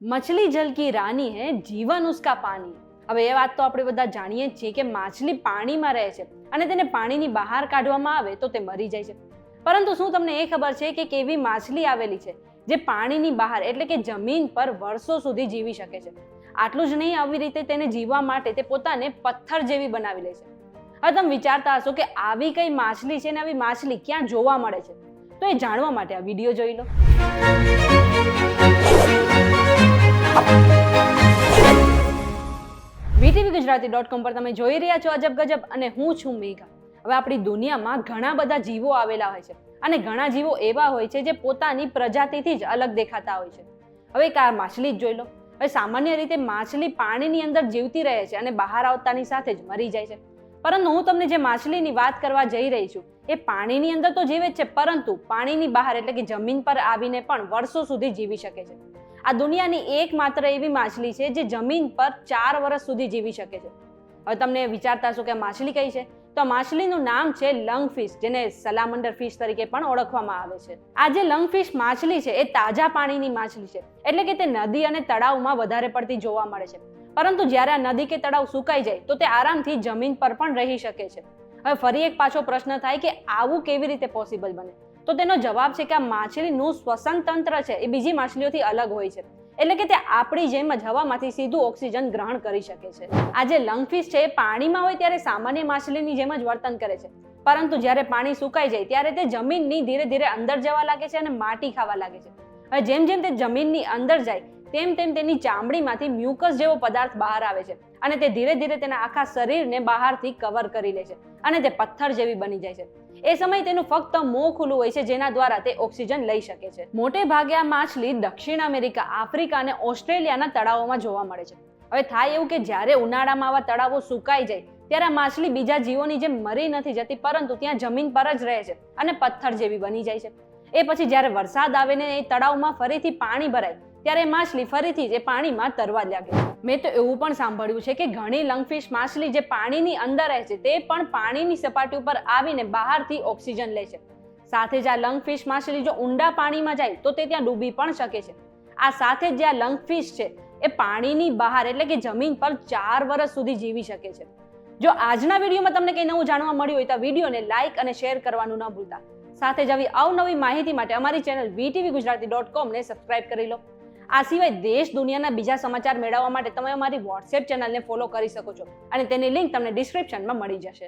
મછલી જલ કી રાની હે, જીવન ઉસકા પાની. હવે એ વાત તો આપણે બધા જાણીએ જ છીએ કે માછલી પાણીમાં રહે છે અને તેને પાણીની બહાર કાઢવામાં આવે તો તે મરી જાય છે. પરંતુ શું તમને એ ખબર છે કે કેવી માછલી આવેલી છે જે પાણીની બહાર એટલે કે જમીન પર વર્ષો સુધી જીવી શકે છે? આટલું જ નહીં, આવી રીતે તેને જીવવા માટે તે પોતાને પથ્થર જેવી બનાવી લે છે. હવે તમે વિચારતા હશો કે આવી કઈ માછલી છે ને આવી માછલી ક્યાં જોવા મળે છે? તો એ જાણવા માટે આ વિડીયો જોઈ લો. VTVGujarati.com પર તમે જોઈ રહ્યા છો અજબ ગજબ અને હું છું મેઘા. હવે આપણી દુનિયામાં ઘણા બધા જીવો આવેલા હોય છે અને ઘણા જીવો એવા હોય છે જે પોતાની પ્રજાતિથી જ અલગ દેખાતા હોય છે. હવે એક આ માછલી જ જોઈ લો. હવે સામાન્ય રીતે માછલી પાણીની અંદર જીવતી રહે છે અને બહાર આવતાની સાથે જ મરી જાય છે. પરંતુ હું તમને જે માછલીની વાત કરવા જઈ રહી છું એ પાણીની અંદર તો જીવે જ છે, પરંતુ પાણીની બહાર એટલે કે જમીન પર આવીને પણ વર્ષો સુધી જીવી શકે છે. આ દુનિયાની એકમાત્ર એવી માછલી છે જે જમીન પર 4 વર્ષ સુધી જીવી શકે છે. હવે તમને વિચારતા હશો કે આ માછલી કઈ છે? તો આ માછલીનું નામ છે લંગફિશ, જેને સલામંડર ફિશ તરીકે પણ ઓળખવામાં આવે છે. આ જે લંગફિશ માછલી છે એ તાજા પાણીની માછલી છે, એટલે કે તે નદી અને તળાવમાં વધારે પડતી જોવા મળે છે. પરંતુ જ્યારે આ નદી કે તળાવ સુકાઈ જાય તો તે આરામથી જમીન પર પણ રહી શકે છે. હવે ફરી એક પાછો પ્રશ્ન થાય કે આવું કેવી રીતે પોસિબલ બને? તો તેનો જવાબ છે કે આ માછલીનું શ્વસન તંત્ર છે એ બીજી માછલીઓથી અલગ હોય છે, એટલે કે તે આપણી જેમ જ હવામાંથી સીધું ઓક્સિજન ગ્રહણ કરી શકે છે. આ જે લંગફિશ છે એ પાણીમાં હોય ત્યારે સામાન્ય માછલીની જેમ જ વર્તન કરે છે, પરંતુ જ્યારે પાણી સુકાઈ જાય ત્યારે તે જમીનની ધીરે ધીરે અંદર જવા લાગે છે અને માટી ખાવા લાગે છે. હવે જેમ જેમ તે જમીનની અંદર જાય તેમ તેમ તેની ચામડીમાંથી મ્યુકસ જેવો પદાર્થ બહાર આવે છે અને તે ધીરે ધીરે તેના આખા શરીરને બહારથી કવર કરી લે છે અને તે પથ્થર જેવી બની જાય છે. એ સમયે તેનું ફક્ત મોં ખુલ્લું હોય છે, જેના દ્વારા તે ઓક્સિજન લઈ શકે છે. મોટે ભાગે આ માછલી દક્ષિણ અમેરિકા, આફ્રિકા અને ઓસ્ટ્રેલિયાના તળાવોમાં જોવા મળે છે. હવે થાય એવું કે જ્યારે ઉનાળામાં આવા તળાવો સુકાઈ જાય ત્યારે આ માછલી બીજા જીવોની જેમ મરી નથી જતી, પરંતુ ત્યાં જમીન પર જ રહે છે અને પથ્થર જેવી બની જાય છે. એ પછી જ્યારે વરસાદ આવે ને એ તળાવમાં ફરીથી પાણી ભરાય ત્યારે માછલી ફરીથી જે પાણીમાં તરવા લાગે. મેં તો એવું પણ સાંભળ્યું છે કે ઘણી લંગફિશ માછલી જે પાણીની અંદર રહે છે તે પણ પાણીની સપાટી ઉપર આવીને બહારથી ઓક્સિજન લે છે. સાથે જ આ લંગફિશ માછલી જો ઊંડા પાણીમાં જાય તો તે ત્યાં ડૂબી પણ શકે છે. આ સાથે જ જે આ લંગફિશ છે એ પાણીની બહાર એટલે કે જમીન પર 4 વર્ષ સુધી જીવી શકે છે. જો આજના વિડીયોમાં તમને કંઈ નવું જાણવા મળ્યું હોય તો વિડીયોને લાઇક અને શેર કરવાનું ન ભૂલતા. સાથે જ આવી અવનવી માહિતી માટે અમારી ચેનલ VTVGujarati.com ને સબસ્ક્રાઇબ કરી લો. આ સિવાય દેશ દુનિયાના બીજા સમાચાર મેળવવા માટે તમે અમારી WhatsApp ચેનલને ફોલો કરી શકો છો અને તેની લિંક તમને ડિસ્ક્રિપ્શનમાં મળી જશે.